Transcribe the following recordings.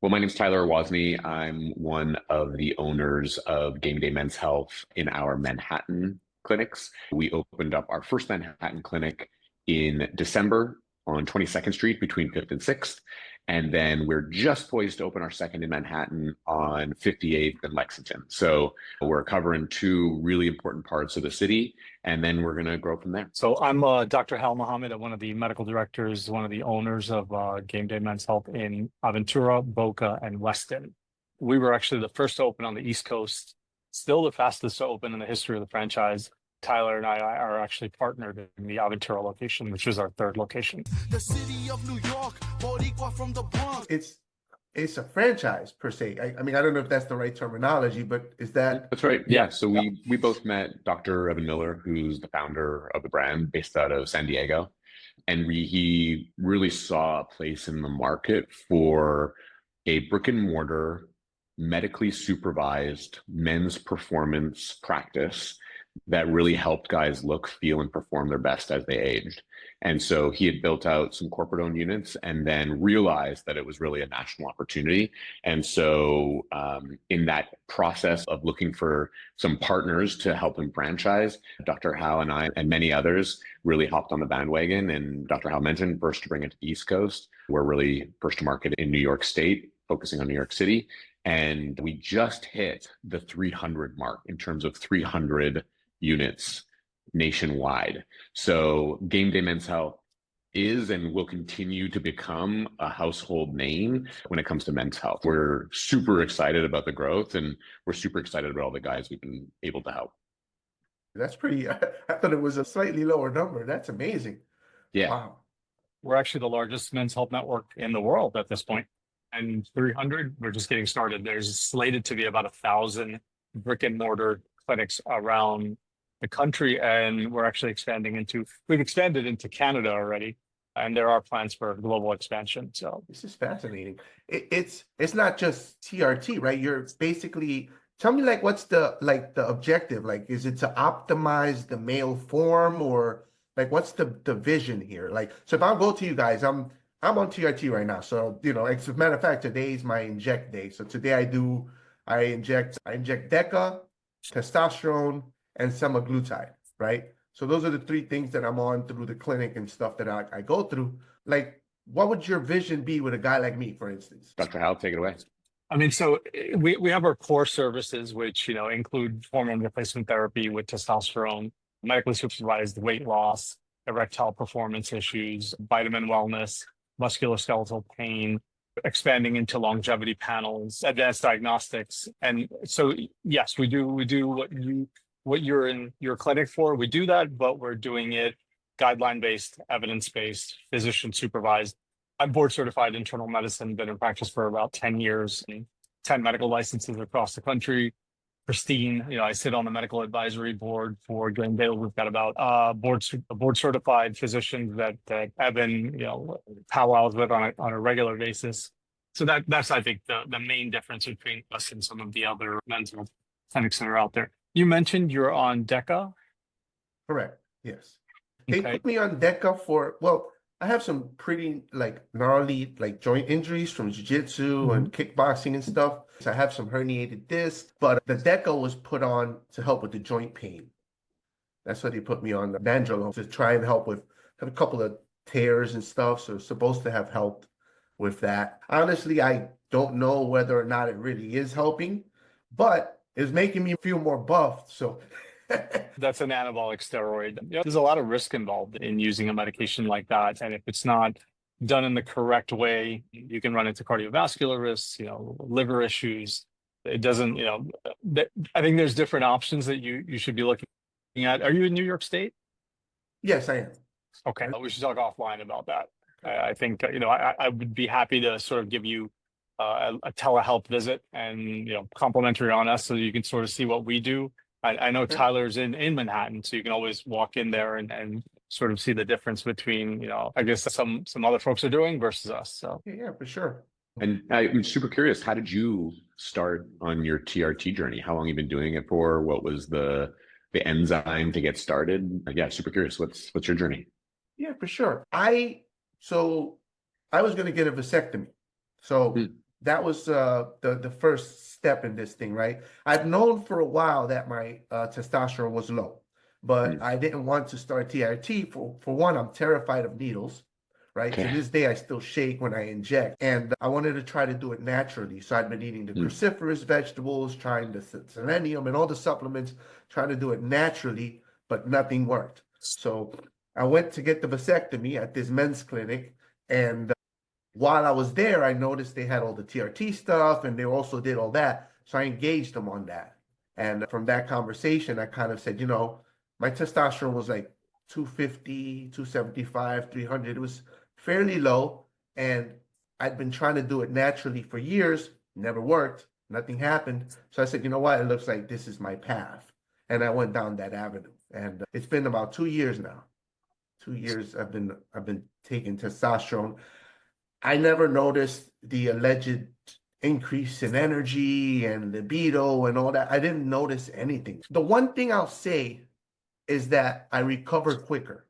Well, my name's Tyler Wozny. I'm one of the owners of Gameday Men's Health in our Manhattan clinics. We opened up our first Manhattan clinic in December on 22nd Street between 5th and 6th. And then we're just poised to open our second in Manhattan on 58th and Lexington. So we're covering two really important parts of the city, and then we're going to grow from there. So I'm Dr. Hal Mohammed. I'm one of the medical directors, one of the owners of Gameday Men's Health in Aventura, Boca, and Weston. We were actually the first to open on the East Coast, still the fastest to open in the history of the franchise. Tyler and I are actually partnered in the Aventura location, which is our third location. The city of New York, Boricua from the Bronx. It's a franchise per se. I mean, I don't know if that's the right terminology, but is that? That's right. Yeah. So we both met Dr. Evan Miller, who's the founder of the brand based out of San Diego. And he really saw a place in the market for a brick and mortar, medically supervised men's performance practice that really helped guys look, feel, and perform their best as they aged. And so he had built out some corporate owned units and then realized that it was really a national opportunity. And so in that process of looking for some partners to help him franchise, Dr. Howe and I and many others really hopped on the bandwagon. And Dr. Howe mentioned first to bring it to the East Coast. We're really first to market in New York State, focusing on New York City. And we just hit the 300 mark in terms of 300 units nationwide. So Gameday Men's Health is and will continue to become a household name when it comes to men's health. We're super excited about the growth, and we're super excited about all the guys we've been able to help. That's pretty, I thought it was a slightly lower number. That's amazing. Yeah. Wow. We're actually the largest men's health network in the world at this point. And 300, we're just getting started. There's slated to be about 1,000 brick and mortar clinics around the country, and we're actually we've expanded into Canada already, and there are plans for global expansion. So this is fascinating. It's not just TRT, right? You're basically, tell me, like, what's the objective? Like, is it to optimize the male form, or like what's the vision here? Like, so if I go to you guys, I'm on TRT right now. So, as a matter of fact, today is my inject day. So today I inject DECA, testosterone, and semaglutide, right? So those are the three things that I'm on through the clinic and stuff that I go through. Like, what would your vision be with a guy like me, for instance? Dr. Hal, take it away. I mean, so we have our core services, which, include hormone replacement therapy with testosterone, medically supervised weight loss, erectile performance issues, vitamin wellness, musculoskeletal pain, expanding into longevity panels, advanced diagnostics. And so, yes, we do what you're in your clinic for. We do that, but we're doing it guideline-based, evidence-based, physician-supervised. I'm board certified internal medicine, been in practice for about 10 years, and 10 medical licenses across the country. Pristine, I sit on the medical advisory board for Gameday. We've got about board certified physicians that Evan, powwows with on a regular basis. So that's, I think, the main difference between us and some of the other men's health clinics that are out there. You mentioned you're on DECA? Correct. Yes. They Okay. put me on DECA I have some pretty gnarly joint injuries from jiu-jitsu and kickboxing and stuff. So I have some herniated discs, but the DECA was put on to help with the joint pain. That's why they put me on the Nandrolone, to try and help with a couple of tears and stuff. So it's supposed to have helped with that. Honestly, I don't know whether or not it really is helping, but it's making me feel more buffed. So That's an anabolic steroid. There's a lot of risk involved in using a medication like that. And if it's not done in the correct way, you can run into cardiovascular risks, liver issues. It doesn't, I think there's different options that you should be looking at. Are you in New York State? yes, I am. Okay. We should talk offline about that. I think, I would be happy to sort of give you a telehealth visit and, complimentary on us so you can sort of see what we do. I know Tyler's in Manhattan, so you can always walk in there and sort of see the difference between, I guess some other folks are doing versus us. So Yeah, for sure. And I'm super curious, how did you start on your TRT journey? How long have you been doing it for? What was the enzyme to get started? Yeah, super curious. What's your journey? Yeah, for sure. I was going to get a vasectomy. So that was the first step in this thing, right? I've known for a while that my testosterone was low, but Mm. I didn't want to start TRT. For one, I'm terrified of needles, right? To Okay. this day, I still shake when I inject, and I wanted to try to do it naturally. So I've been eating the Mm. cruciferous vegetables, trying the selenium and all the supplements, trying to do it naturally, but nothing worked. So I went to get the vasectomy at this men's clinic, and while I was there, I noticed they had all the TRT stuff and they also did all that. So I engaged them on that. And from that conversation, I kind of said, my testosterone was like 250, 275, 300. It was fairly low. And I'd been trying to do it naturally for years, never worked, nothing happened. So I said, you know what? It looks like this is my path. And I went down that avenue. And it's been about 2 years now. 2 years I've been taking testosterone. I never noticed the alleged increase in energy and libido and all that. I didn't notice anything. The one thing I'll say is that I recover quicker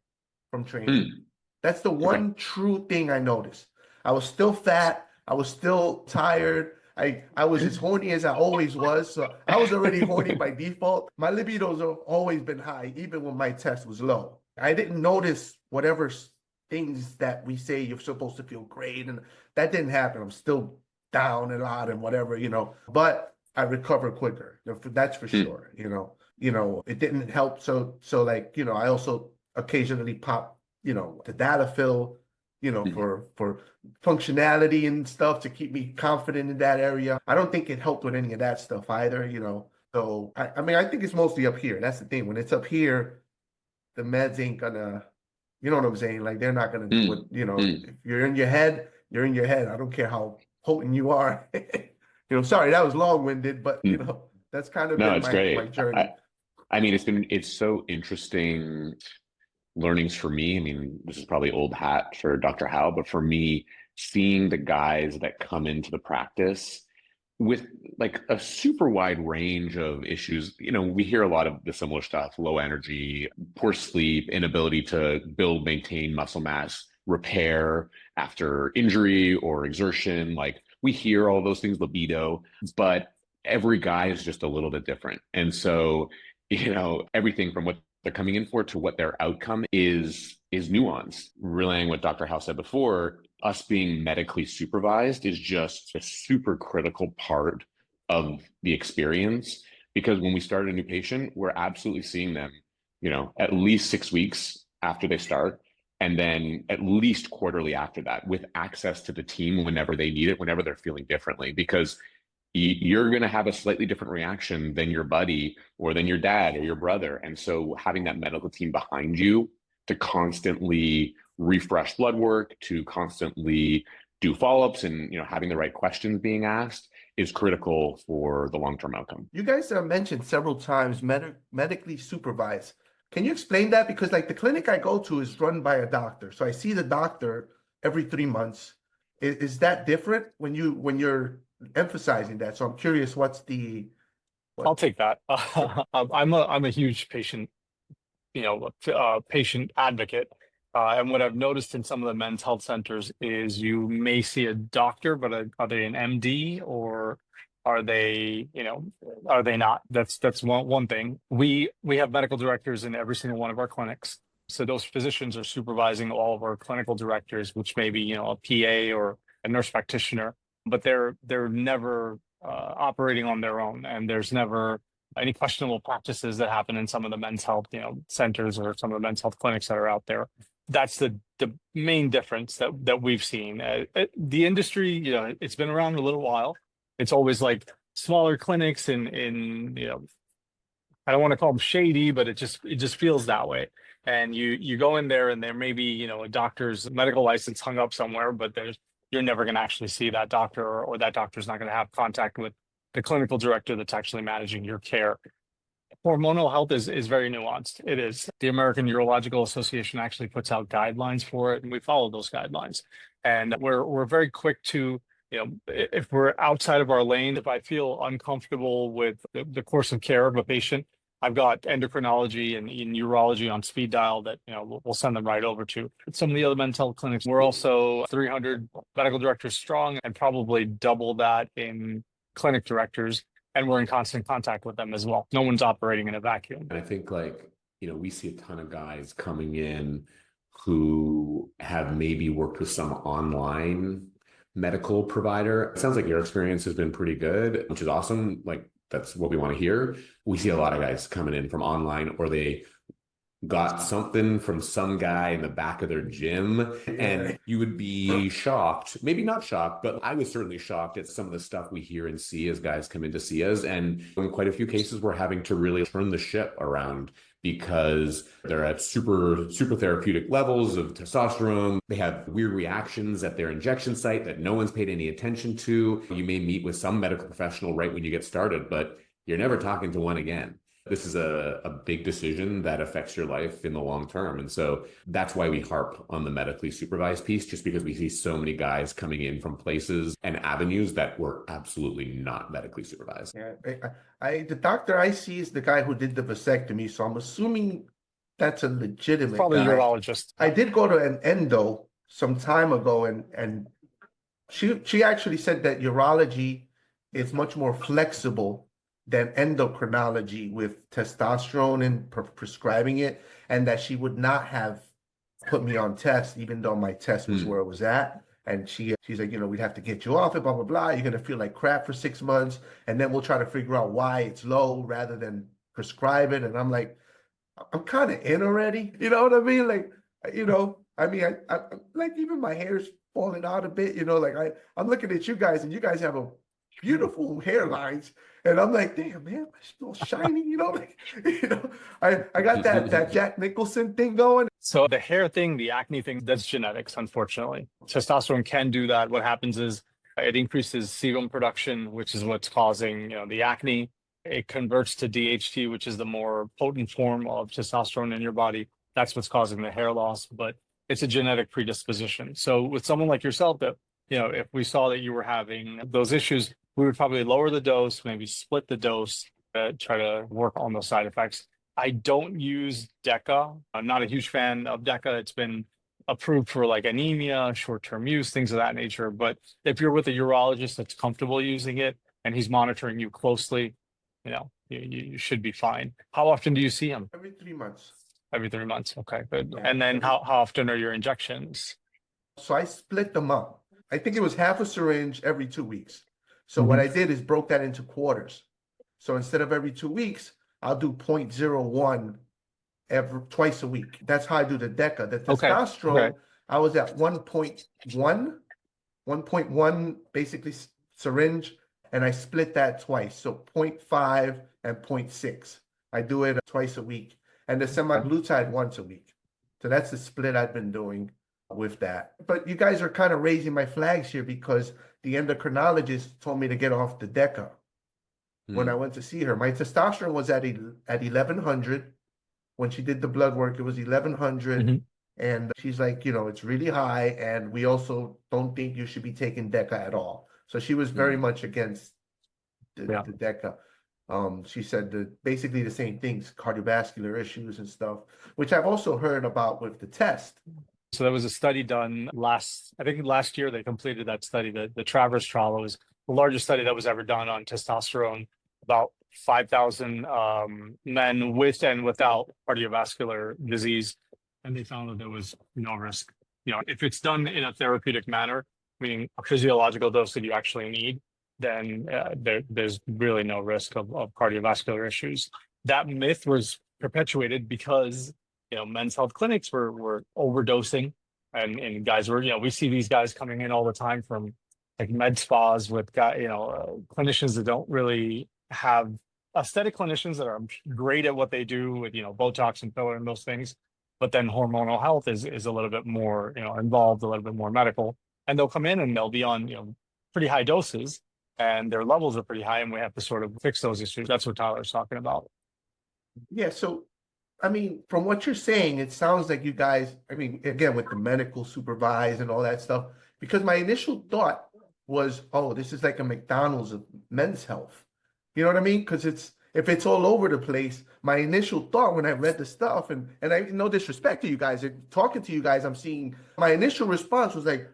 from training. Mm. That's the Okay. one true thing I noticed. I was still fat. I was still tired. I was as horny as I always was. So I was already horny by default. My libido's have always been high, even when my test was low. I didn't notice whatever things that we say you're supposed to feel great, and that didn't happen. I'm still down a lot and whatever, but I recover quicker. That's for Mm. sure. It didn't help. So like, I also occasionally pop, the data fill, Mm. for functionality and stuff to keep me confident in that area. I don't think it helped with any of that stuff either, So I mean, I think it's mostly up here. That's the thing. When it's up here, the meds ain't gonna, you know what I'm saying? Like they're not gonna do Mm. what, Mm. if you're in your head, you're in your head. I don't care how potent you are. Sorry, that was long-winded, but Mm. that's kind of No, been it's my great. journey. I mean, it's so interesting learnings for me. I mean, this is probably old hat for Dr. Howe, but for me, seeing the guys that come into the practice with like a super wide range of issues, we hear a lot of the similar stuff: low energy, poor sleep, inability to build, maintain muscle mass, repair after injury or exertion. Like we hear all those things, libido, but every guy is just a little bit different. And so, everything from what they're coming in for to what their outcome is nuanced. Relaying what Dr. House said before, us being medically supervised is just a super critical part of the experience, because when we start a new patient, we're absolutely seeing them, at least 6 weeks after they start, and then at least quarterly after that, with access to the team whenever they need it, whenever they're feeling differently, because you're going to have a slightly different reaction than your buddy or than your dad or your brother. And so having that medical team behind you to constantly refresh blood work, to constantly do follow-ups, and having the right questions being asked is critical for the long-term outcome. You guys mentioned several times medically supervised. Can you explain that? Because like the clinic I go to is run by a doctor. So I see the doctor every 3 months. Is that different when you're emphasizing that? So I'm curious, I'll take that. I'm a huge patient, patient advocate. And what I've noticed in some of the men's health centers is you may see a doctor, but are they an MD, or are they, are they not? That's one thing. We have medical directors in every single one of our clinics. So those physicians are supervising all of our clinical directors, which may be, a PA or a nurse practitioner, but they're never operating on their own, and there's never any questionable practices that happen in some of the men's health, centers or some of the men's health clinics that are out there. That's the main difference that we've seen. The industry, it's been around a little while. It's always like smaller clinics in I don't want to call them shady, but it just feels that way. And you go in there and there may be, a doctor's medical license hung up somewhere, but you're never going to actually see that doctor, or that doctor's not going to have contact with the clinical director that's actually managing your care. Hormonal health is very nuanced. It is. The American Urological Association actually puts out guidelines for it, and we follow those guidelines. And we're very quick to, if we're outside of our lane, if I feel uncomfortable with the course of care of a patient, I've got endocrinology and urology on speed dial that, we'll send them right over to some of the other men's health clinics. We're also 300 medical directors strong and probably double that in clinic directors. And we're in constant contact with them as well. No one's operating in a vacuum. And I think we see a ton of guys coming in who have maybe worked with some online medical provider. It sounds like your experience has been pretty good, which is awesome. Like, that's what we want to hear. We see a lot of guys coming in from online, or they got something from some guy in the back of their gym, and you would be shocked, maybe not shocked, but I was certainly shocked at some of the stuff we hear and see as guys come in to see us. And in quite a few cases, we're having to really turn the ship around because they're at super therapeutic levels of testosterone. They have weird reactions at their injection site that no one's paid any attention to. You may meet with some medical professional right when you get started, but you're never talking to one again. This is a big decision that affects your life in the long term. And so that's why we harp on the medically supervised piece, just because we see so many guys coming in from places and avenues that were absolutely not medically supervised. Yeah, the doctor I see is the guy who did the vasectomy, so I'm assuming that's a legitimate Probably a guy. urologist. I did go to an endo some time ago, and she actually said that urology is much more flexible than endocrinology with testosterone and prescribing it, and that she would not have put me on test, even though my test was where it was at. And she's like, we'd have to get you off it, blah, blah, blah. You're going to feel like crap for 6 months. And then we'll try to figure out why it's low rather than prescribe it. And I'm like, I'm kind of in already. You know what I mean? Like, I like, even my hair's falling out a bit, like I'm looking at you guys, and you guys have a beautiful hairlines, and I'm like, damn, man, I'm still shiny, I got that Jack Nicholson thing going. So the hair thing, the acne thing, that's genetics, unfortunately. Testosterone can do that. What happens is it increases sebum production, which is what's causing, the acne. It converts to DHT, which is the more potent form of testosterone in your body. That's what's causing the hair loss, but it's a genetic predisposition. So with someone like yourself, that, if we saw that you were having those issues, we would probably lower the dose, maybe split the dose, try to work on those side effects. I don't use DECA. I'm not a huge fan of DECA. It's been approved for like anemia, short-term use, things of that nature. But if you're with a urologist that's comfortable using it and he's monitoring you closely, you should be fine. How often do you see him? Every 3 months. Every 3 months. Okay, good. Yeah. And then how often are your injections? So I split them up. I think it was half a syringe every 2 weeks. So what I did is broke that into quarters. So instead of every 2 weeks, I'll do 0.01 twice a week. That's how I do the DECA. The testosterone, I was at 1.1 basically syringe, and I split that twice. So 0.5 and 0.6. I do it twice a week, and the semaglutide once a week. So that's the split I've been doing with that. But you guys are kind of raising my flags here, because the endocrinologist told me to get off the DECA when I went to see her. My testosterone was at 1100. When she did the blood work, it was 1100. And she's like, it's really high, and we also don't think you should be taking DECA at all. So she was very much against the DECA. She said basically the same things, cardiovascular issues and stuff, which I've also heard about with the test. So there was a study done last year. They completed that study. The Travers trial was the largest study that was ever done on testosterone. About 5,000 men with and without cardiovascular disease, and they found that there was no risk. If it's done in a therapeutic manner, meaning a physiological dose that you actually need, then there's really no risk of cardiovascular issues. That myth was perpetuated because men's health clinics were overdosing, and guys were, we see these guys coming in all the time from like med spas with clinicians that don't really have aesthetic clinicians that are great at what they do with, Botox and filler and those things. But then hormonal health is a little bit more, involved, a little bit more medical, and they'll come in and they'll be on, pretty high doses, and their levels are pretty high, and we have to sort of fix those issues. That's what Tyler's talking about. Yeah. So, from what you're saying, it sounds like you guys, again, with the medical supervised and all that stuff, because my initial thought was, oh, this is like a McDonald's of men's health. You know what I mean? Because if it's all over the place, my initial thought when I read the stuff, and I no disrespect to you guys, talking to you guys, I'm seeing my initial response was like,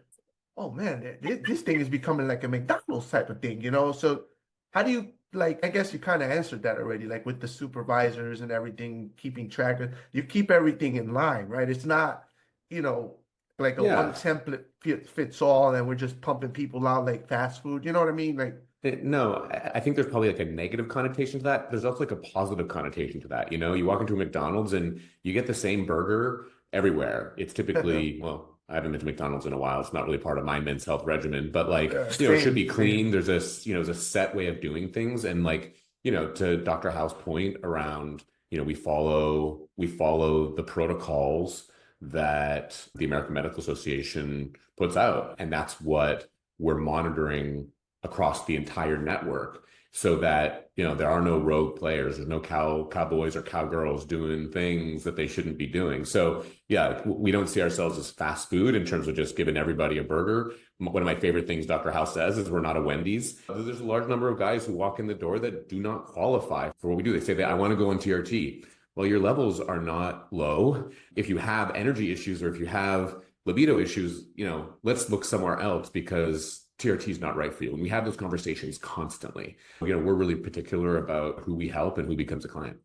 oh man, this thing is becoming like a McDonald's type of thing, you know? So how do you like, I guess you kind of answered that already, like with the supervisors and everything, keeping track of, you keep everything in line, right? It's not, you know, like a one Yeah. template fits all and we're just pumping people out like fast food. You know what I mean? Like, No, I think there's probably like a negative connotation to that. There's also like a positive connotation to that. You know, you walk into a McDonald's and you get the same burger everywhere. It's typically, well, I haven't been to McDonald's in a while. It's not really part of my men's health regimen, but like, you know, it should be clean. There's this, you know, there's a set way of doing things. And like, you know, to Dr. Howe's point around, you know, we follow the protocols that the American Medical Association puts out. And that's what we're monitoring across the entire network so that, you know, there are no rogue players. There's no cowboys or cowgirls doing things that they shouldn't be doing. So yeah, we don't see ourselves as fast food in terms of just giving everybody a burger. One of my favorite things Dr. Howe says is we're not a Wendy's. There's a large number of guys who walk in the door that do not qualify for what we do. They say that I want to go on TRT. Well, your levels are not low. If you have energy issues or if you have libido issues, you know, let's look somewhere else because TRT is not right for you. And we have those conversations constantly. You know, we're really particular about who we help and who becomes a client.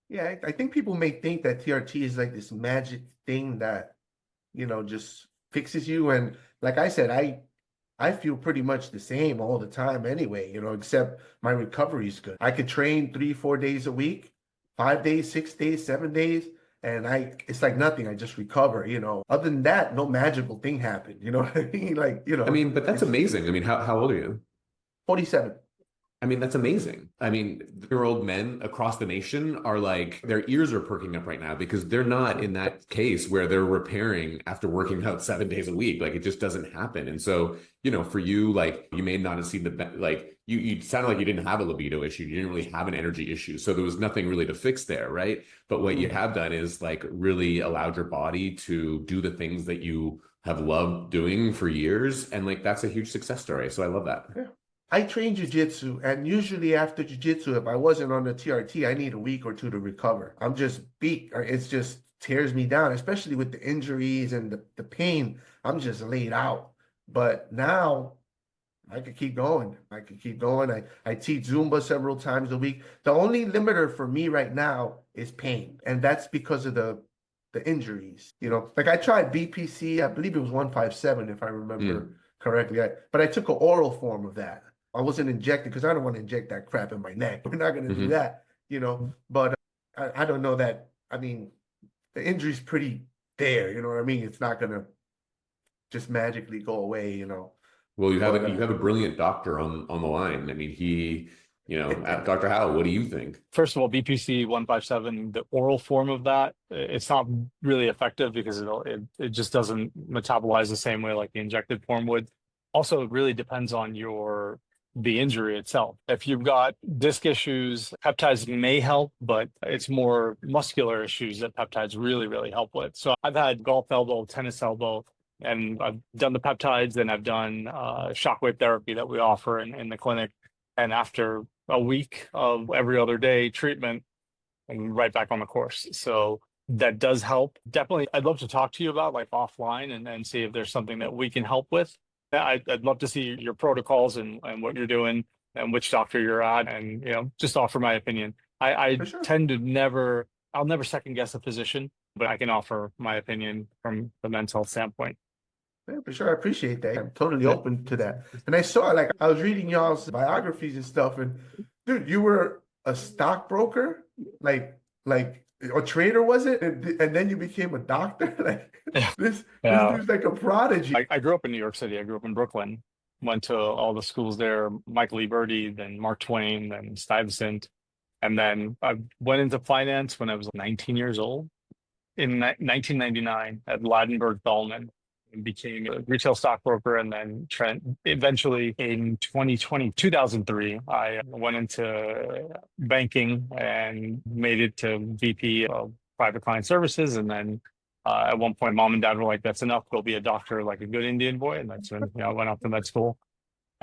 yeah, I think people may think that TRT is like this magic thing that, you know, just fixes you. And like I said, I feel pretty much the same all the time anyway, you know, except my recovery is good. I could train 3-4 days a week, 5 days, 6 days, 7 days. And it's like nothing. I just recover, you know. Other than that, no magical thing happened. You know what I mean? Like, you know. I mean, but that's amazing. I mean, how old are you? 47. I mean, that's amazing. I mean, year-old men across the nation are like, their ears are perking up right now because they're not in that case where they're repairing after working out 7 days a week. Like, it just doesn't happen. And so, you know, for you, like, you may not have seen like, you sounded like you didn't have a libido issue. You didn't really have an energy issue. So there was nothing really to fix there, right? But what you have done is like really allowed your body to do the things that you have loved doing for years. And like, that's a huge success story. So I love that. Yeah. I train jujitsu, and usually after jujitsu, if I wasn't on the TRT, I need a week or two to recover. I'm just beat. It's just tears me down, especially with the injuries and the pain. I'm just laid out. But now I could keep going. I could keep going. I teach Zumba several times a week. The only limiter for me right now is pain, and that's because of the injuries. You know, like I tried BPC. I believe it was 157, if I remember correctly. But I took an oral form of that. I wasn't injected because I don't want to inject that crap in my neck. We're not going to do that, you know. But I don't know that. I mean, the injury's pretty there. You know what I mean? It's not going to just magically go away, you know. Well, you have a brilliant doctor on the line. I mean, you know, Dr. Howe, what do you think? First of all, BPC 157, the oral form of that, it's not really effective because it just doesn't metabolize the same way like the injected form would. Also, it really depends on the injury itself. If you've got disc issues, peptides may help, but it's more muscular issues that peptides really, really help with. So I've had golf elbow, tennis elbow, and I've done the peptides, and I've done shockwave therapy that we offer in the clinic. And after a week of every other day treatment, I'm right back on the course. So that does help. Definitely, I'd love to talk to you about like offline and see if there's something that we can help with. I'd love to see your protocols and what you're doing and which doctor you're at, and, you know, just offer my opinion. I tend to I'll never second guess a physician, but I can offer my opinion from the men's health standpoint. Yeah, for sure. I appreciate that. I'm totally open to that. And I saw, like, I was reading y'all's biographies and stuff, and dude, you were a stockbroker, like a trader, was it? And then you became a doctor. Like this dude's like a prodigy. I grew up in New York City. I grew up in Brooklyn. Went to all the schools there. Michael E. Burdy, then Mark Twain, then Stuyvesant, and then I went into finance when I was 19 years old in 1999 at Ladenburg Thalmann. Became a retail stockbroker, and then eventually in 2003, I went into banking and made it to VP of private client services. And then at one point, mom and dad were like, "That's enough. Go be a doctor like a good Indian boy." And that's when I went off to med school.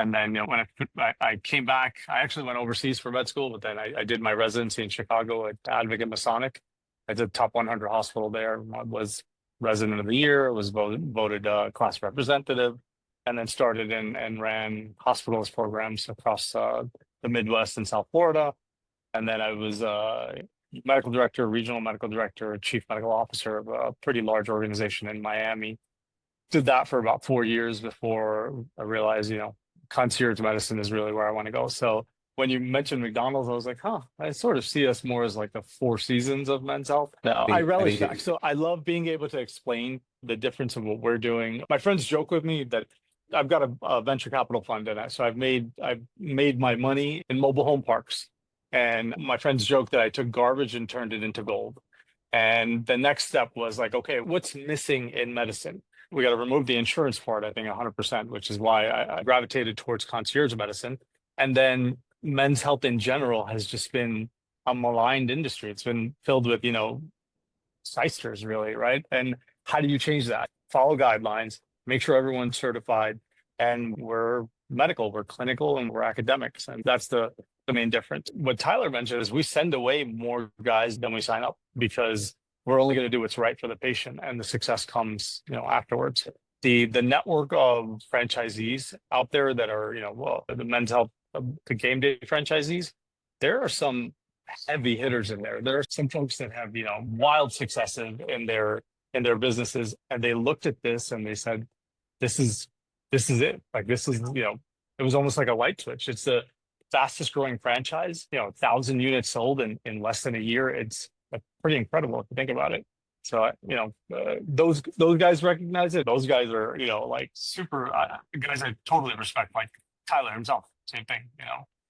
And then, when I came back, I actually went overseas for med school, but then I did my residency in Chicago at Advocate Masonic. I did top 100 hospital there. I was resident of the year, was voted class representative, and then started and ran hospitalist programs across the Midwest and South Florida. And then I was medical director, regional medical director, chief medical officer of a pretty large organization in Miami. Did that for about 4 years before I realized, concierge medicine is really where I want to go. So when you mentioned McDonald's, I was like, I sort of see us more as like the Four Seasons of Men's Health. I relish that. So I love being able to explain the difference of what we're doing. My friends joke with me that I've got a venture capital fund in it. So I've made my money in mobile home parks. And my friends joke that I took garbage and turned it into gold. And the next step was like, okay, what's missing in medicine? We got to remove the insurance part, I think 100%, which is why I gravitated towards concierge medicine. And then men's health in general has just been a maligned industry. It's been filled with, shysters, really, right? And how do you change that? Follow guidelines, make sure everyone's certified, and we're medical, we're clinical, and we're academics. And that's the main difference. What Tyler mentioned is we send away more guys than we sign up because we're only going to do what's right for the patient, and the success comes, afterwards. The network of franchisees out there that are, the men's health, the game day franchisees, there are some heavy hitters in there. There are some folks that have, wild successes in their businesses, and they looked at this and they said, this is it. Like, this is, it was almost like a light switch. It's the fastest growing franchise, 1,000 units sold in less than a year. It's pretty incredible if you think about it. So, those guys recognize it. Those guys are, like super guys I totally respect, like Tyler himself. Same thing,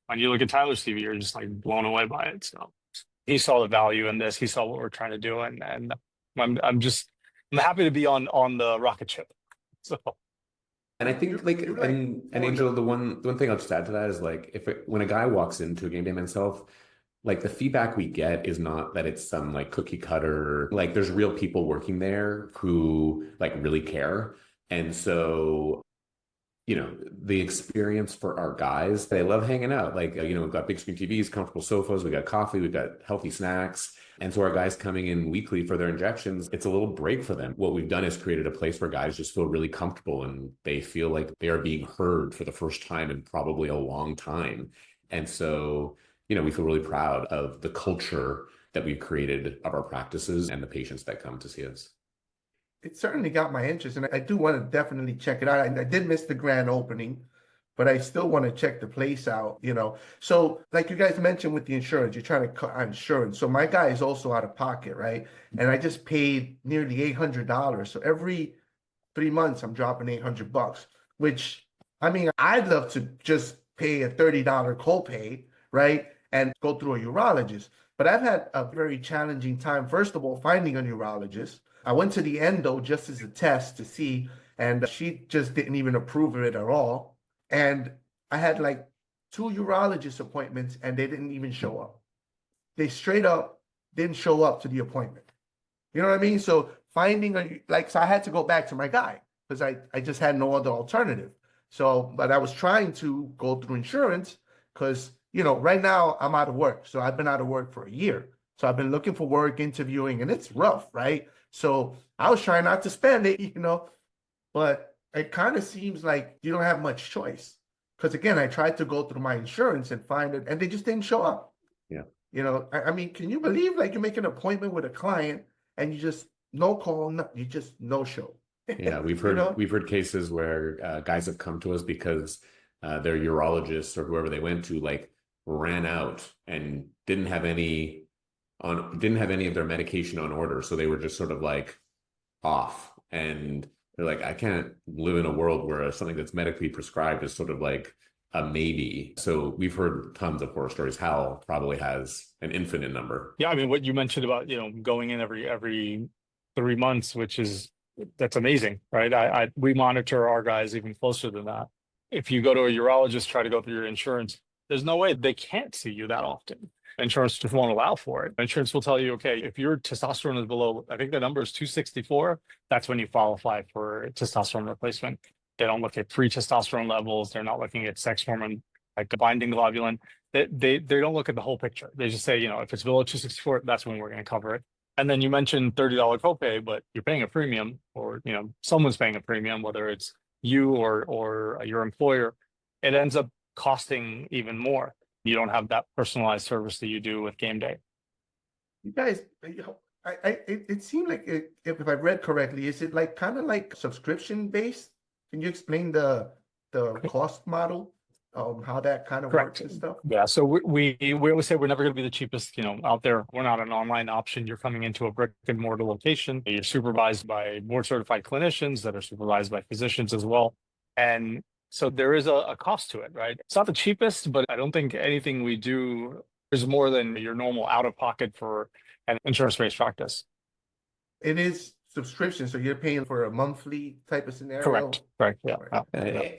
when you look at Tyler's TV, you're just like blown away by it. So he saw the value in this. He saw what we're trying to do. And I'm happy to be on the rocket ship. So. And I think and Angel, the one thing I'll just add to that is like, when a guy walks into a Game Day Men's Health, like the feedback we get is not that it's some like cookie cutter, like there's real people working there who like really care. And so, the experience for our guys, they love hanging out. Like, we've got big screen TVs, comfortable sofas, we got coffee, we've got healthy snacks. And so our guys coming in weekly for their injections, it's a little break for them. What we've done is created a place where guys just feel really comfortable and they feel like they are being heard for the first time in probably a long time. And so, we feel really proud of the culture that we've created of our practices and the patients that come to see us. It certainly got my interest, and I do want to definitely check it out. I did miss the grand opening, but I still want to check the place out, So like you guys mentioned with the insurance, you're trying to cut on insurance. So my guy is also out of pocket, right? And I just paid nearly $800. So every 3 months, I'm dropping $800, which, I mean, I'd love to just pay a $30 copay, right? And go through a urologist. But I've had a very challenging time, first of all, finding a urologist. I went to the endo just as a test to see, and she just didn't even approve of it at all. And I had like 2 urologist appointments and they didn't even show up. They straight up didn't show up to the appointment. You know what I mean? So so I had to go back to my guy because I just had no other alternative. So, but I was trying to go through insurance because, right now I'm out of work. So I've been out of work for a year. So I've been looking for work, interviewing, and it's rough, right? So I was trying not to spend it, but it kind of seems like you don't have much choice. Because again, I tried to go through my insurance and find it, and they just didn't show up. Yeah. I mean, can you believe like you make an appointment with a client and you just no call, you just no show? Yeah, we've heard cases where guys have come to us because their urologists or whoever they went to like ran out and didn't have any of their medication on order, so they were just sort of like off, and they're like, I can't live in a world where something that's medically prescribed is sort of like a maybe. So we've heard tons of horror stories. Hal probably has an infinite number. Yeah, I mean, what you mentioned about going in every 3 months, that's amazing, right? We monitor our guys even closer than that. If you go to a urologist, try to go through your insurance, there's no way they can't see you that often. Insurance just won't allow for it. Insurance will tell you, okay, if your testosterone is below, I think the number is 264, that's when you qualify for testosterone replacement. They don't look at free testosterone levels. They're not looking at sex hormone, like the binding globulin. They don't look at the whole picture. They just say, if it's below 264, that's when we're going to cover it. And then you mentioned $30 copay, but you're paying a premium, or someone's paying a premium, whether it's you or your employer. It ends up costing even more. You don't have that personalized service that you do with Gameday. You guys, it seemed like if I read correctly, is it like kind of like subscription based? Can you explain the cost model, how that kind of works and stuff? Yeah, so we always say we're never going to be the cheapest, out there. We're not an online option. You're coming into a brick and mortar location. You're supervised by board certified clinicians that are supervised by physicians as well. And so there is a cost to it, right? It's not the cheapest, but I don't think anything we do is more than your normal out of pocket for an insurance-based practice. It is subscription, so you're paying for a monthly type of scenario? Correct. Yeah.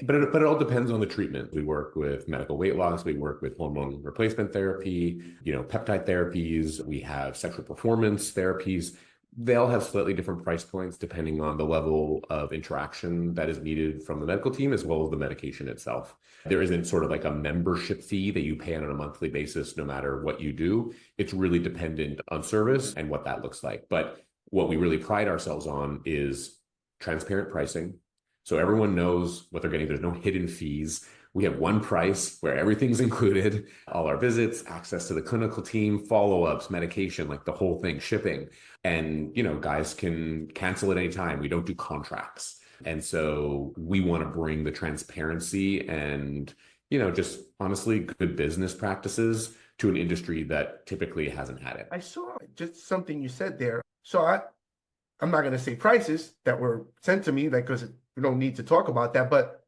But it all depends on the treatment. We work with medical weight loss. We work with hormone replacement therapy, peptide therapies. We have sexual performance therapies. They all have slightly different price points depending on the level of interaction that is needed from the medical team as well as the medication itself. There isn't sort of like a membership fee that you pay on a monthly basis no matter what you do. It's really dependent on service and what that looks like. But what we really pride ourselves on is transparent pricing. So everyone knows what they're getting. There's no hidden fees. We have one price where everything's included, all our visits, access to the clinical team, follow-ups, medication, like the whole thing, shipping. And, guys can cancel at any time. We don't do contracts. And so we want to bring the transparency and, just honestly good business practices to an industry that typically hasn't had it. I saw just something you said there. So I'm not going to say prices that were sent to me, like, because we don't need to talk about that, but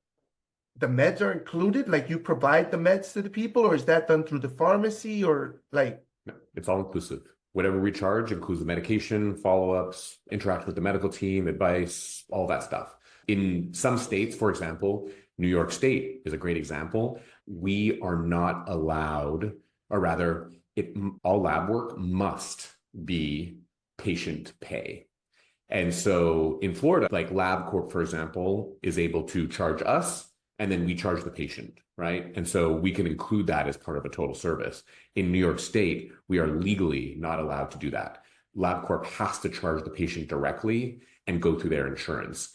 the meds are included? Like you provide the meds to the people, or is that done through the pharmacy, or like? No, it's all inclusive. Whatever we charge includes the medication, follow-ups, interact with the medical team, advice, all that stuff. In some states, for example, New York State is a great example. We are not allowed, or rather, all lab work must be patient pay. And so in Florida, like LabCorp, for example, is able to charge us and then we charge the patient, right? And so we can include that as part of a total service. In New York State, we are legally not allowed to do that. LabCorp has to charge the patient directly and go through their insurance.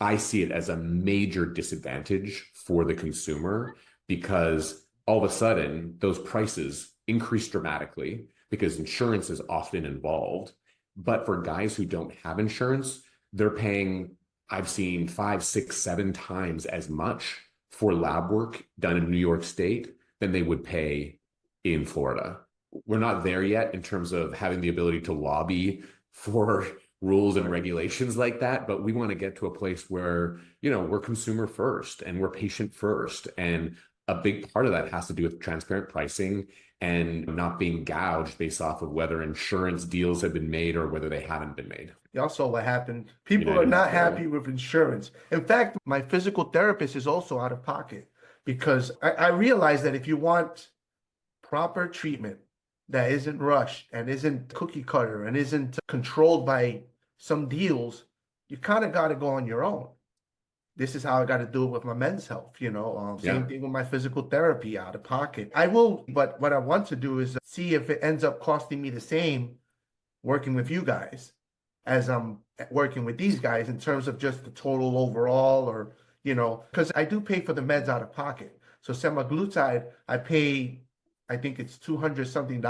I see it as a major disadvantage for the consumer because all of a sudden those prices increase dramatically because insurance is often involved. But for guys who don't have insurance, they're paying, I've seen 5, 6, 7 times as much for lab work done in New York State than they would pay in Florida. We're not there yet in terms of having the ability to lobby for rules and regulations like that, but we want to get to a place where, we're consumer first and we're patient first. And a big part of that has to do with transparent pricing and not being gouged based off of whether insurance deals have been made or whether they haven't been made. Y'all saw what happened. People are not happy with insurance. In fact, my physical therapist is also out of pocket because I realized that if you want proper treatment that isn't rushed and isn't cookie cutter and isn't controlled by some deals, you kind of got to go on your own. This is how I got to do it with my men's health, same thing with my physical therapy out of pocket. I will, but what I want to do is see if it ends up costing me the same working with you guys as I'm working with these guys in terms of just the total overall, or, because I do pay for the meds out of pocket. So semaglutide, I pay, I think it's $200 something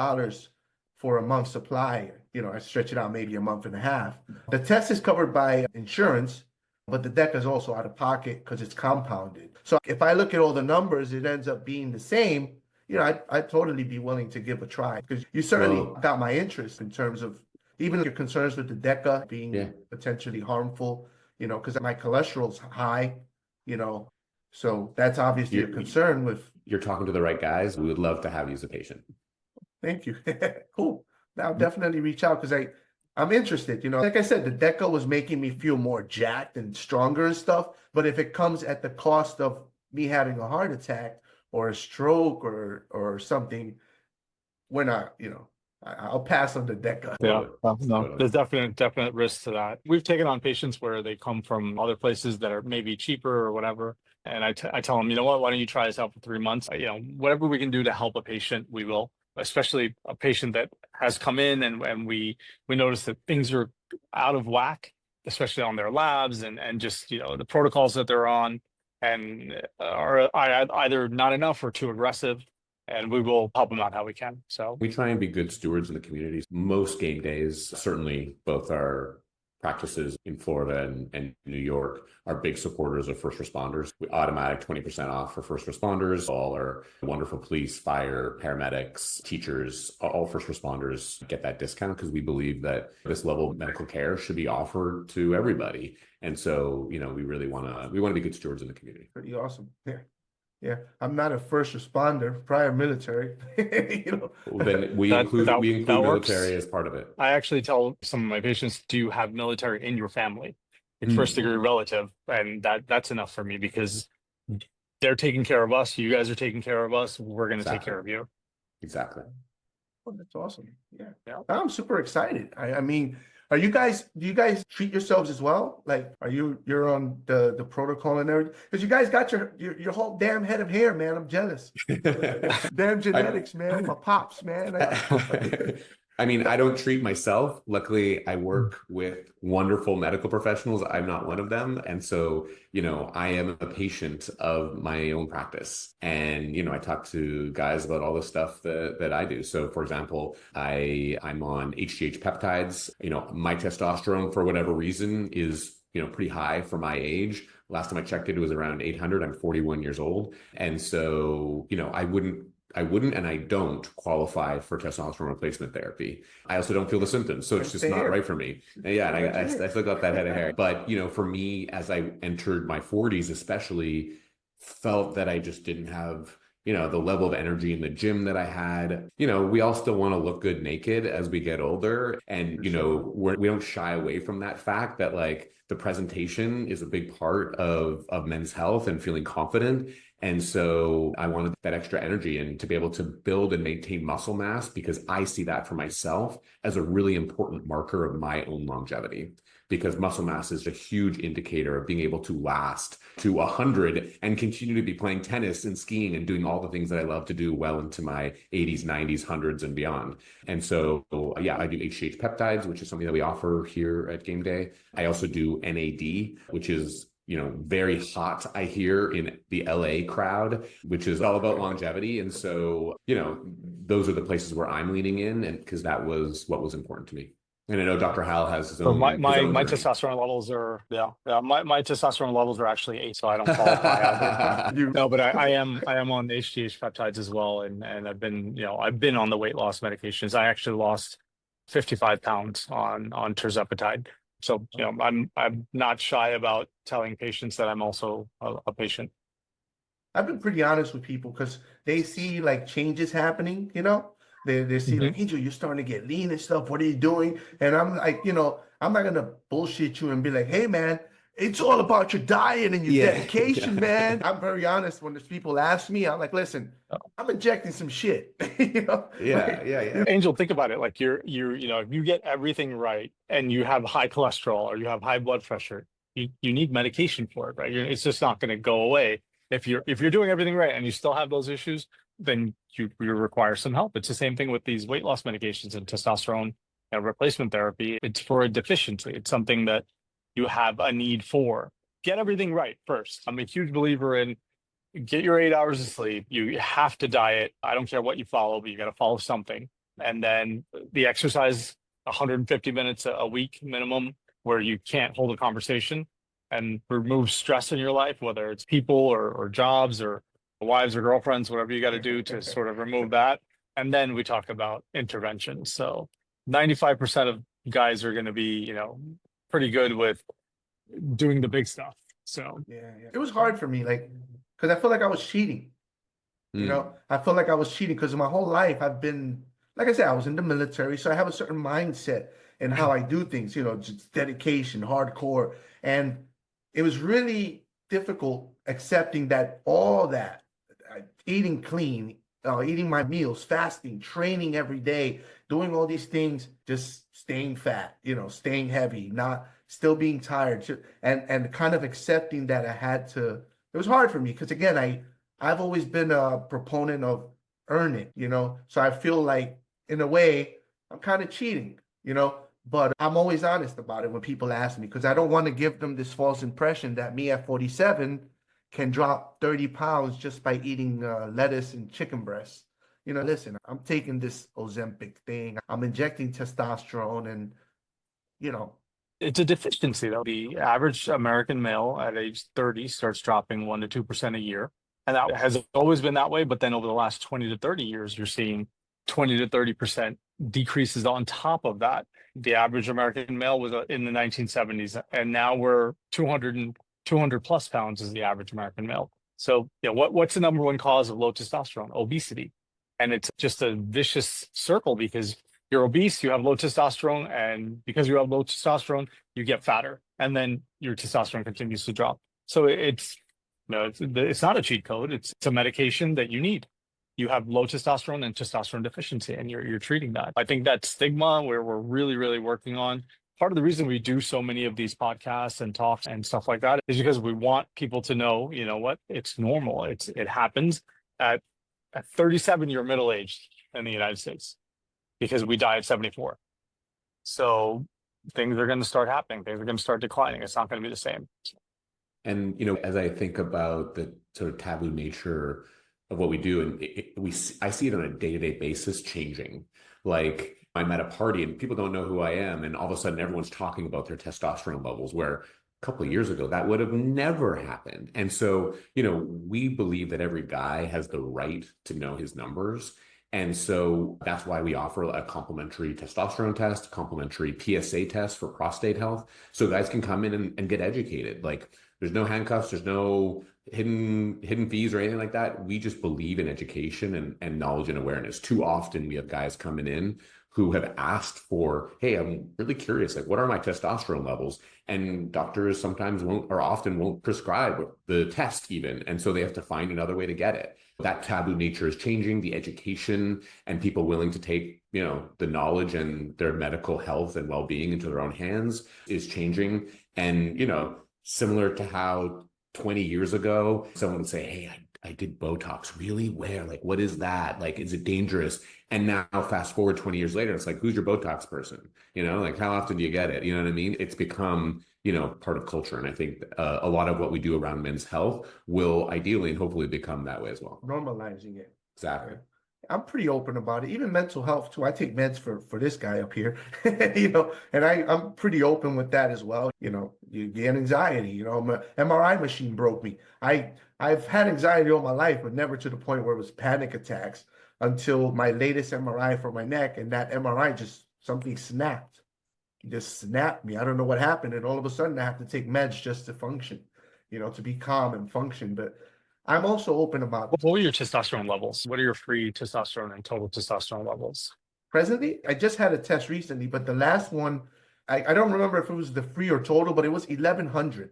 for a month's supply. I stretch it out maybe a month and a half. The test is covered by insurance, but the DECA is also out of pocket because it's compounded. So if I look at all the numbers, it ends up being the same. I'd totally be willing to give a try because you certainly got my interest in terms of even your concerns with the DECA being potentially harmful, because my cholesterol's high, so that's obviously a concern with. You're talking to the right guys. We would love to have you as a patient. Thank you. Cool. Now definitely reach out because I'm interested, like I said, the DECA was making me feel more jacked and stronger and stuff. But if it comes at the cost of me having a heart attack or a stroke or something, we're not, I'll pass on the DECA. Yeah, no, Totally. there's definite risk to that. We've taken on patients where they come from other places that are maybe cheaper or whatever. And I tell them, you know what, why don't you try this out for 3 months? You know, whatever we can do to help a patient, we will, especially a patient that has come in and we notice that things are out of whack, especially on their labs and just, you know, the protocols that they're on and are either not enough or too aggressive. And we will help them out how we can. So we try and be good stewards in the communities. Most game days, certainly both our practices in Florida and New York, are big supporters of first responders. We automatic 20% off for first responders. All our wonderful police, fire, paramedics, teachers, all first responders get that discount because we believe that this level of medical care should be offered to everybody. And so, you know, we really want to be good stewards in the community. Pretty awesome. Yeah. Yeah, I'm not a first responder, prior military. You know, Well, then we That- include that- we that include works. military as part of it. I actually tell some of my patients, do you have military in your family? It's Hmm. first degree relative. And that's enough for me because they're taking care of us. You guys are taking care of us. We're going to take Exactly. care of you. Exactly. oh, that's awesome. Yeah. Yeah. I'm super excited. I mean, do you guys treat yourselves as well? Like, you're on the protocol and everything? Because you guys got your whole damn head of hair, man. I'm jealous. Damn genetics, man. My pops, man. I mean, I don't treat myself. Luckily, I work with wonderful medical professionals. I'm not one of them. And so, you know, I am a patient of my own practice. And, you know, I talk to guys about all the stuff that I do. So, for example, I'm on HGH peptides. You know, my testosterone, for whatever reason, is, you know, pretty high for my age. Last time I checked it was around 800. I'm 41 years old. And so, you know, I wouldn't and I don't qualify for testosterone replacement therapy. I also don't feel the symptoms, so it's just not right for me. Yeah, and I still got that head of hair. But, you know, for me, as I entered my 40s especially, felt that I just didn't have, you know, the level of energy in the gym that I had. You know, we all still want to look good naked as we get older. And, you know, we don't shy away from that fact that, like, the presentation is a big part of men's health and feeling confident. And so I wanted that extra energy and to be able to build and maintain muscle mass, because I see that for myself as a really important marker of my own longevity, because muscle mass is a huge indicator of being able to last to 100 and continue to be playing tennis and skiing and doing all the things that I love to do well into my 80s, 90s, 100s and beyond. And so, yeah, I do HGH peptides, which is something that we offer here at Game Day. I also do NAD, which is, you know, very hot, I hear, in the LA crowd, which is all about longevity. And so, you know, those are the places where I'm leaning in, and because that was what was important to me. And I know Dr. Hal has his So own. my journey. testosterone levels are my testosterone levels are actually 8, so I don't qualify either. No, but I am on HGH peptides as well, and I've been on the weight loss medications. I actually lost 55 pounds on tirzepatide. So, you know, I'm not shy about telling patients that I'm also a patient. I've been pretty honest with people because they see like changes happening, you know. They see like, Angel, you're starting to get lean and stuff. What are you doing? And I'm like, you know, I'm not gonna bullshit you and be like, hey man, it's all about your diet and your dedication, man. I'm very honest when there's people ask me, I'm like, listen, I'm injecting some shit. You know? Yeah. Angel, think about it. Like you know, if you get everything right and you have high cholesterol or you have high blood pressure, you need medication for it, right? It's just not going to go away. If you're doing everything right and you still have those issues, then you require some help. It's the same thing with these weight loss medications and testosterone and replacement therapy. It's for a deficiency. It's something that you have a need for. Get everything right first. I'm a huge believer in get your 8 hours of sleep. You have to diet. I don't care what you follow, but you got to follow something. And then the exercise, 150 minutes a week minimum, where you can't hold a conversation and remove stress in your life, whether it's people or jobs or wives or girlfriends, whatever you got to do to sort of remove that. And then we talk about intervention. So 95% of guys are going to be, you know, pretty good with doing the big stuff. So yeah. It was hard for me, like, because I feel like I was cheating. You know, I felt like I was cheating because my whole life I've been, like I said, I was in the military, so I have a certain mindset in how I do things, you know, just dedication, hardcore. And it was really difficult accepting that all that eating clean, eating my meals, fasting, training every day, doing all these things, just staying fat, staying heavy, not still being tired, and kind of accepting that I had to. It was hard for me because again, I've always been a proponent of earn it, So I feel like in a way I'm kind of cheating, but I'm always honest about it when people ask me because I don't want to give them this false impression that me at 47 can drop 30 pounds just by eating lettuce and chicken breasts. Listen, I'm taking this Ozempic thing. I'm injecting testosterone and, you know, It's a deficiency, though. The average American male at age 30 starts dropping 1 to 2% a year. And that has always been that way. But then over the last 20 to 30 years, you're seeing 20 to 30% decreases on top of that. The average American male was in the 1970s, and now we're 200 plus pounds is the average American male. So, what's the number one cause of low testosterone? Obesity. And it's just a vicious circle because you're obese, you have low testosterone, and because you have low testosterone, you get fatter, and then your testosterone continues to drop. So it's not a cheat code. It's a medication that you need. You have low testosterone and testosterone deficiency, and you're treating that. I think that stigma where we're really, really working on. Part of the reason we do so many of these podcasts and talks and stuff like that is because we want people to know, what, it's normal. It happens at 37, you're middle-aged in the United States because we die at 74. So things are going to start happening. Things are going to start declining. It's not going to be the same. And, as I think about the sort of taboo nature of what we do, and I see it on a day-to-day basis changing. Like I'm at a party and people don't know who I am, and all of a sudden everyone's talking about their testosterone levels, where a couple of years ago that would have never happened. And so, we believe that every guy has the right to know his numbers. And so that's why we offer a complimentary testosterone test, complimentary PSA test for prostate health. So guys can come in and get educated. Like there's no handcuffs, there's no hidden fees or anything like that. We just believe in education and knowledge and awareness. Too often we have guys coming in who have asked for, hey, I'm really curious, like what are my testosterone levels? And doctors sometimes often won't prescribe the test even. And so they have to find another way to get it. That taboo nature is changing. The education and people willing to take, the knowledge and their medical health and well-being into their own hands is changing. And, similar to how 20 years ago, someone would say, hey, I did Botox. Really? Where? Like, what is that? Like, is it dangerous? And now fast forward 20 years later, it's like, who's your Botox person? Like how often do you get it? You know what I mean? It's become, part of culture. And I think a lot of what we do around men's health will ideally and hopefully become that way as well. Normalizing it. Exactly. I'm pretty open about it. Even mental health too. I take meds for this guy up here, and I'm pretty open with that as well. You get anxiety, my MRI machine broke me. I've had anxiety all my life, but never to the point where it was panic attacks until my latest MRI for my neck. And that MRI something snapped. It just snapped me. I don't know what happened. And all of a sudden I have to take meds just to function, to be calm and function. But I'm also open about. What were your testosterone levels? What are your free testosterone and total testosterone levels? Presently, I just had a test recently, but the last one, I don't remember if it was the free or total, but it was 1100.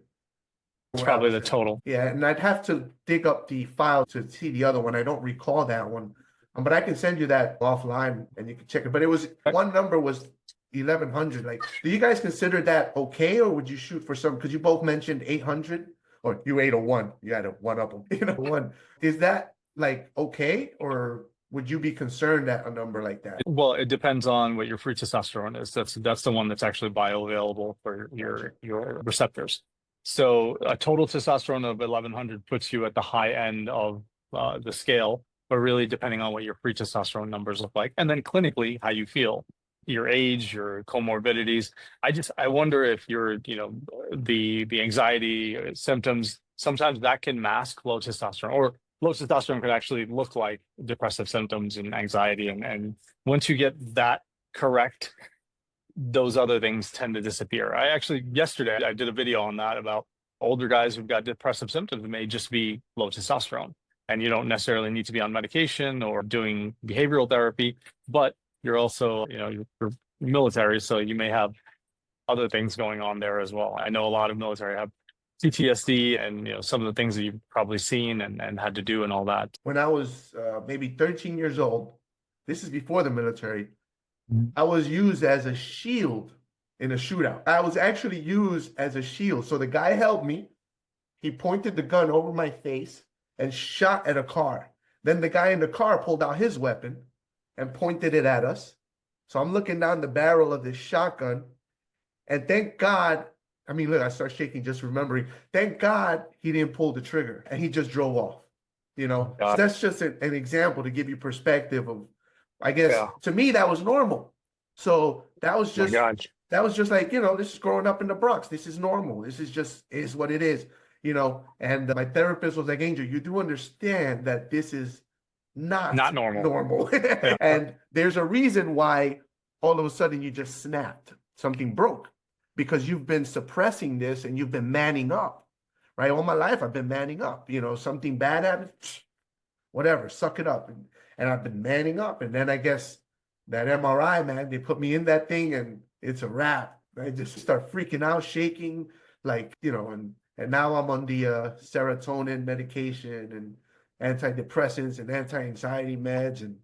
It's probably the total. Yeah, and I'd have to dig up the file to see the other one. I don't recall that one, but I can send you that offline and you can check it. But it was one number was 1100. Like, do you guys consider that okay, or would you shoot for some? Because you both mentioned 800. Or you 801, you had to one up them. One. Is that like okay, or would you be concerned at a number like that? Well, it depends on what your free testosterone is. That's the one that's actually bioavailable for your receptors. So a total testosterone of 1100 puts you at the high end of the scale, but really depending on what your free testosterone numbers look like, and then clinically how you feel. Your age, your comorbidities. I wonder if the anxiety symptoms, sometimes that can mask low testosterone, or low testosterone could actually look like depressive symptoms and anxiety. And once you get that correct, those other things tend to disappear. Yesterday I did a video on that about older guys who've got depressive symptoms. It may just be low testosterone, and you don't necessarily need to be on medication or doing behavioral therapy, but you're also, you're military, so you may have other things going on there as well. I know a lot of military have PTSD and some of the things that you've probably seen and had to do and all that. When I was maybe 13 years old, this is before the military, Mhm. I was used as a shield in a shootout. I was actually used as a shield. So the guy held me, he pointed the gun over my face and shot at a car. Then the guy in the car pulled out his weapon and pointed it at us. So I'm looking down the barrel of this shotgun, and thank God, I mean, look, I start shaking just remembering. Thank God he didn't pull the trigger and he just drove off. So that's just an example to give you perspective of, I guess, to me, that was normal. So that was just like, this is growing up in the Bronx. This is normal. This is what it is, and my therapist was like, Angel, you do understand that this is not normal. And there's a reason why all of a sudden you just snapped. Something broke because you've been suppressing this and you've been manning up, right? All my life I've been manning up. Something bad happens, whatever, suck it up. And I've been manning up. And then I guess that MRI, man, they put me in that thing and it's a wrap. I just start freaking out, shaking, and now I'm on the serotonin medication and antidepressants and anti-anxiety meds, and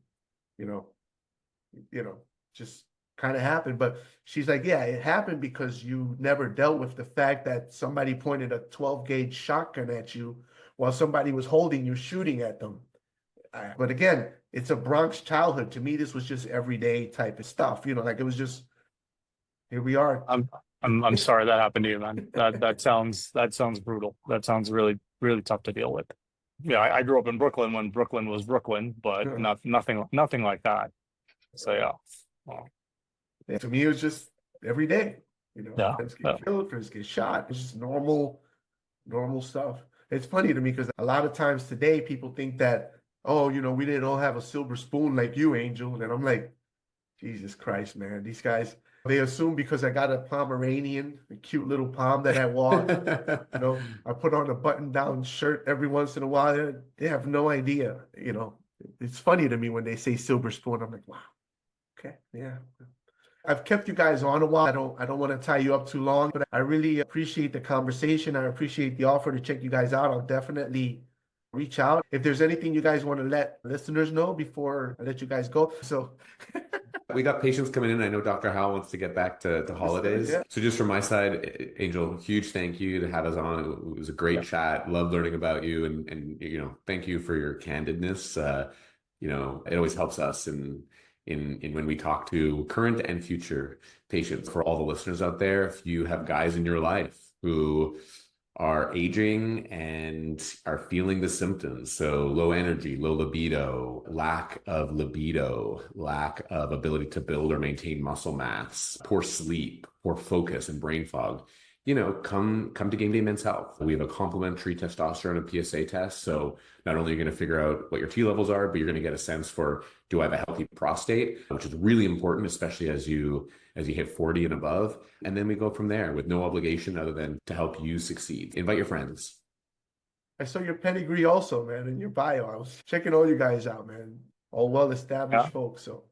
just kind of happened. But she's like, yeah, it happened because you never dealt with the fact that somebody pointed a 12-gauge shotgun at you while somebody was holding you, shooting at them. But again, it's a Bronx childhood. To me, this was just everyday type of stuff. Like it was just, here we are. I'm sorry that happened to you, man. That sounds brutal. That sounds really, really tough to deal with. Yeah, I grew up in Brooklyn when Brooklyn was Brooklyn, but nothing like that. So yeah. Wow. Yeah, to me, it was just every day. Yeah. Friends get killed, friends get shot. It's just normal stuff. It's funny to me because a lot of times today people think that, oh, we didn't all have a silver spoon like you, Angel. And I'm like, Jesus Christ, man, these guys, they assume because I got a Pomeranian, a cute little Pom that I walk, I put on a button-down shirt every once in a while. They have no idea, It's funny to me when they say silver spoon. I'm like, wow, okay, yeah. I've kept you guys on a while. I don't want to tie you up too long, but I really appreciate the conversation. I appreciate the offer to check you guys out. I'll definitely reach out. If there's anything you guys want to let listeners know before I let you guys go. So we got patients coming in. I know Dr. Howell wants to get back to holidays. Yeah. So just from my side, Angel, huge thank you to have us on. It was a great chat. Love learning about you, and thank you for your candidness. It always helps us in when we talk to current and future patients. For all the listeners out there, if you have guys in your life who are aging and are feeling the symptoms, so low energy, low libido, lack of libido, lack of ability to build or maintain muscle mass, poor sleep, poor focus, and brain fog, come to Gameday Men's Health. We have a complimentary testosterone and PSA test. So not only are you going to figure out what your T levels are, but you're going to get a sense for, do I have a healthy prostate, which is really important, especially as you hit 40 and above. And then we go from there with no obligation other than to help you succeed. Invite your friends. I saw your pedigree also, man, in your bio. I was checking all you guys out, man. All well-established folks. So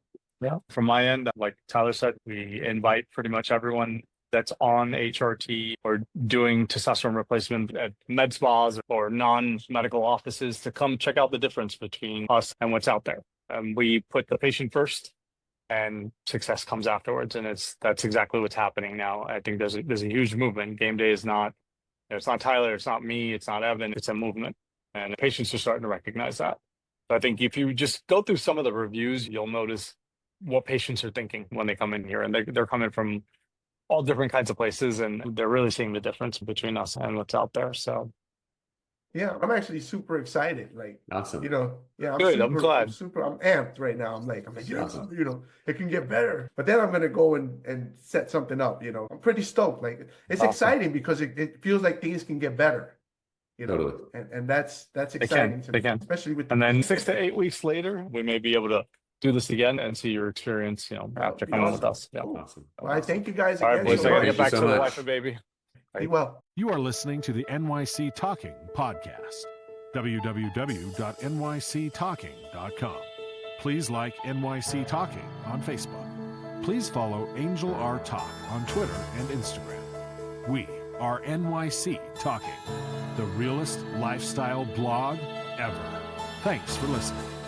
yeah, from my end, like Tyler said, we invite pretty much everyone that's on HRT or doing testosterone replacement at med spas or non-medical offices to come check out the difference between us and what's out there. We put the patient first, and success comes afterwards, and that's exactly what's happening now. I think there's a huge movement. Gameday is not, it's not Tyler, it's not me, it's not Evan, it's a movement, and patients are starting to recognize that. So I think if you just go through some of the reviews, you'll notice what patients are thinking when they come in here, and they're coming from all different kinds of places, and they're really seeing the difference between us and what's out there. So yeah, I'm actually super excited. Like, awesome. Yeah, I'm glad. I'm amped right now. I'm like, awesome. It can get better. But then I'm gonna go and set something up. I'm pretty stoked. Like, it's awesome. Exciting because it feels like things can get better. Totally. And that's exciting to me, especially with. And then 6 to 8 weeks later, we may be able to do this again and see your experience, after coming with us. Yeah. Awesome. Well, I thank you guys again. All right, boys, I gotta get back so to the much. wife and baby. Be well. You are listening to the NYC Talking podcast. www.nyctalking.com. Please like NYC Talking on Facebook. Please follow Angel R Talk on Twitter and Instagram. We are NYC Talking, the realest lifestyle blog ever. Thanks for listening.